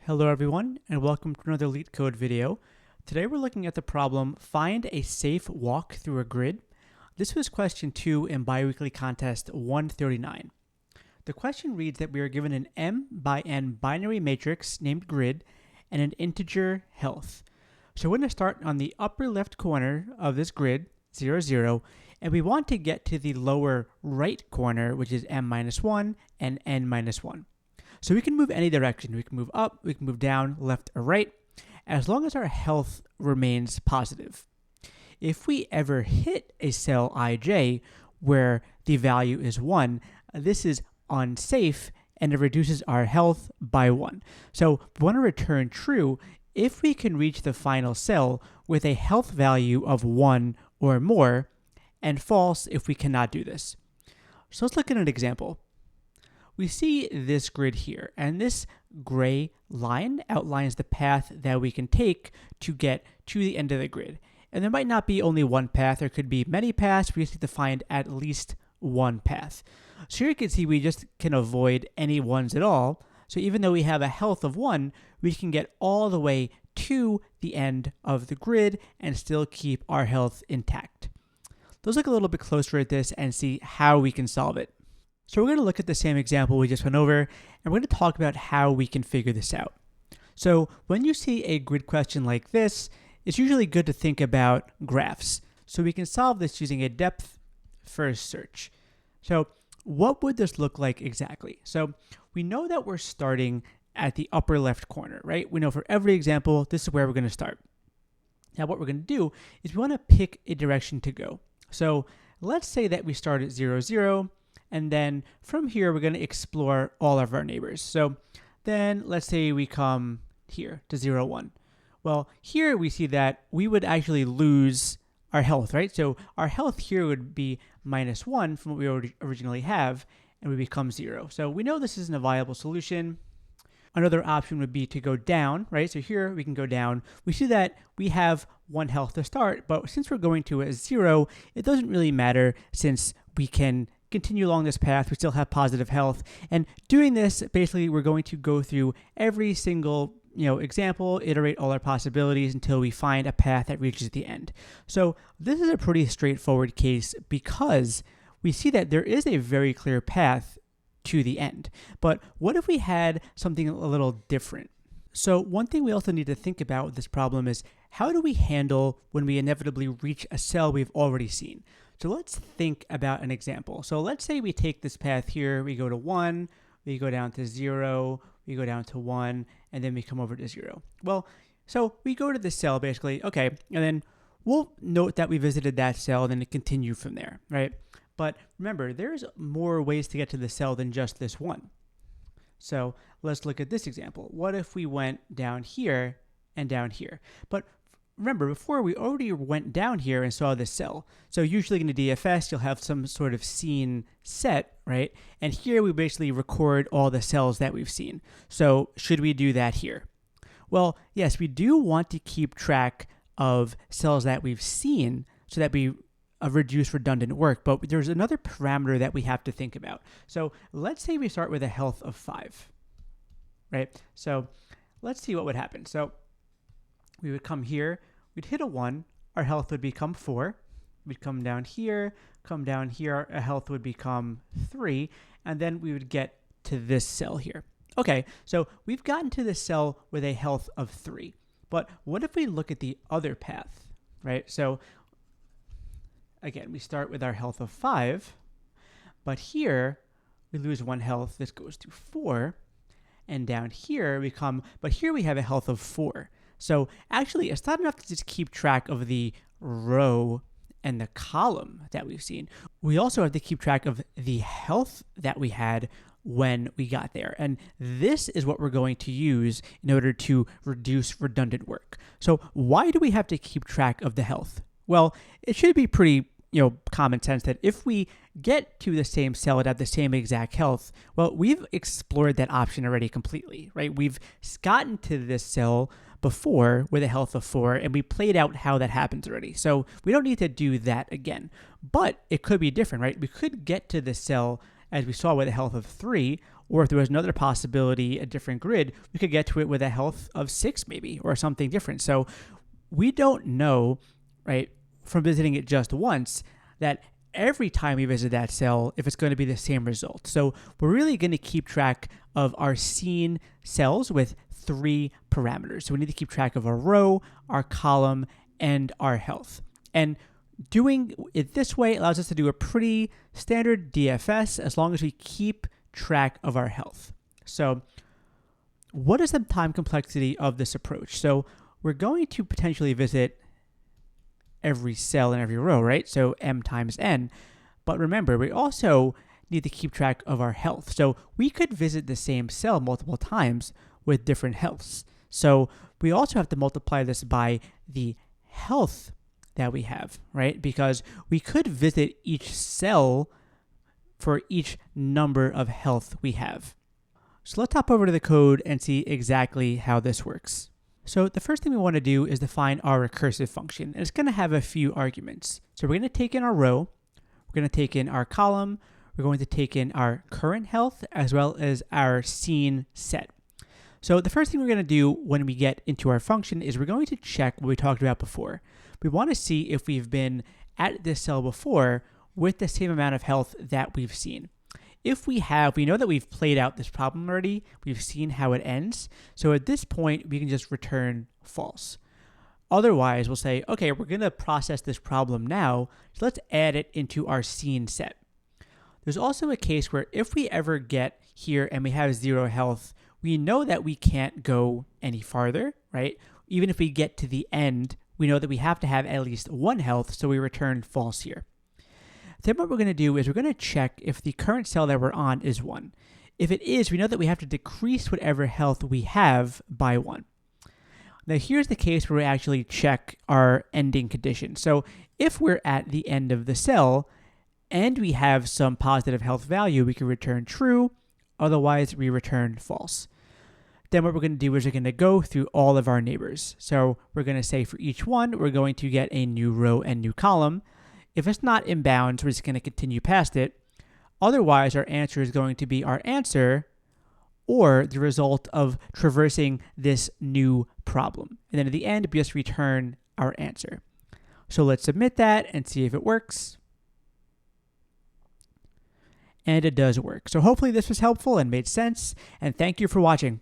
Hello everyone, and welcome to another Leetcode video. Today we're looking at the problem, find a safe walk through a grid. This was question 2 in Biweekly contest 139. The question reads that we are given an m by n binary matrix named grid and an integer health. So we're going to start on the upper left corner of this grid, 0, 0, and we want to get to the lower right corner, which is m minus 1 and n minus 1. So we can move any direction. We can move up, we can move down, left or right, as long as our health remains positive. If we ever hit a cell ij where the value is 1, this is unsafe and it reduces our health by 1. So we want to return true if we can reach the final cell with a health value of 1 or more, and false if we cannot do this. So let's look at an example. We see this grid here, and this gray line outlines the path that we can take to get to the end of the grid. And there might not be only one path, there could be many paths. We just need to find at least one path. So here you can see we just can avoid any ones at all. So even though we have a health of 1, we can get all the way to the end of the grid and still keep our health intact. Let's look a little bit closer at this and see how we can solve it. So we're going to look at the same example we just went over, and we're going to talk about how we can figure this out. So when you see a grid question like this, it's usually good to think about graphs. So we can solve this using a depth first search. So what would this look like exactly? So we know that we're starting at the upper left corner, right? We know for every example, this is where we're going to start. Now what we're going to do is we want to pick a direction to go. So let's say that we start at 0, 0, and then from here, we're going to explore all of our neighbors. So then let's say we come here to 0, 1. Well, here we see that we would actually lose our health, right? So our health here would be minus 1 from what we originally have, and we become 0. So we know this isn't a viable solution. Another option would be to go down, right? So here we can go down. We see that we have 1 health to start, but since we're going to a 0, it doesn't really matter since we can continue along this path. We still have positive health. And doing this, basically, we're going to go through every single example, iterate all our possibilities until we find a path that reaches the end. So this is a pretty straightforward case because we see that there is a very clear path to the end. But what if we had something a little different? So one thing we also need to think about with this problem is how do we handle when we inevitably reach a cell we've already seen? So let's think about an example. So let's say we take this path here, we go to 1, we go down to 0, we go down to 1, and then we come over to 0. Well, so we go to this cell basically, okay, and then we'll note that we visited that cell and then continue from there, right? But remember, there's more ways to get to the cell than just this one. So let's look at this example. What if we went down here and down here? But remember, before we already went down here and saw this cell. So usually in a DFS, you'll have some sort of scene set, right? And here we basically record all the cells that we've seen. So should we do that here? Well, yes, we do want to keep track of cells that we've seen so that we reduce redundant work. But there's another parameter that we have to think about. So let's say we start with a health of 5, right? So let's see what would happen. So we would come here, we'd hit a 1, our health would become 4. We'd come down here, our health would become 3, and then we would get to this cell here. Okay, so we've gotten to this cell with a health of 3. But what if we look at the other path, right? So again, we start with our health of 5, but here we lose 1 health. This goes to 4, and down here but here we have a health of 4. So actually, it's not enough to just keep track of the row and the column that we've seen. We also have to keep track of the health that we had when we got there. And this is what we're going to use in order to reduce redundant work. So why do we have to keep track of the health? Well, it should be pretty common sense that if we get to the same cell and have the same exact health, well, we've explored that option already completely, right? We've gotten to this cell before with a health of 4, and we played out how that happens already. So we don't need to do that again. But it could be different, right? We could get to this cell, as we saw with a health of 3, Or if there was another possibility, a different grid, we could get to it with a health of 6 maybe, or something different. So we don't know, right, from visiting it just once, that every time we visit that cell, if it's going to be the same result. So we're really going to keep track of our seen cells with 3 parameters. So we need to keep track of our row, our column, and our health. And doing it this way allows us to do a pretty standard DFS as long as we keep track of our health. So what is the time complexity of this approach? So we're going to potentially visit every cell in every row, right? So m times n. But remember, we also need to keep track of our health. So we could visit the same cell multiple times with different healths. So we also have to multiply this by the health that we have, right? Because we could visit each cell for each number of health we have. So let's hop over to the code and see exactly how this works. So the first thing we want to do is define our recursive function, and it's going to have a few arguments. So we're going to take in our row, we're going to take in our column, we're going to take in our current health, as well as our seen set. So the first thing we're going to do when we get into our function is we're going to check what we talked about before. We want to see if we've been at this cell before with the same amount of health that we've seen. If we have, we know that we've played out this problem already. We've seen how it ends. So at this point, we can just return false. Otherwise, we'll say, okay, we're going to process this problem now, so let's add it into our seen set. There's also a case where if we ever get here and we have 0 health, we know that we can't go any farther, right? Even if we get to the end, we know that we have to have at least 1 health, so we return false here. Then what we're going to do is we're going to check if the current cell that we're on is 1. If it is, we know that we have to decrease whatever health we have by 1. Now here's the case where we actually check our ending condition. So if we're at the end of the cell and we have some positive health value, we can return true. Otherwise, we return false. Then what we're going to do is we're going to go through all of our neighbors. So we're going to say for each one, we're going to get a new row and new column. If it's not in bounds, we're just going to continue past it. Otherwise, our answer is going to be our answer or the result of traversing this new problem. And then at the end, we just return our answer. So let's submit that and see if it works. And it does work. So hopefully this was helpful and made sense. And thank you for watching.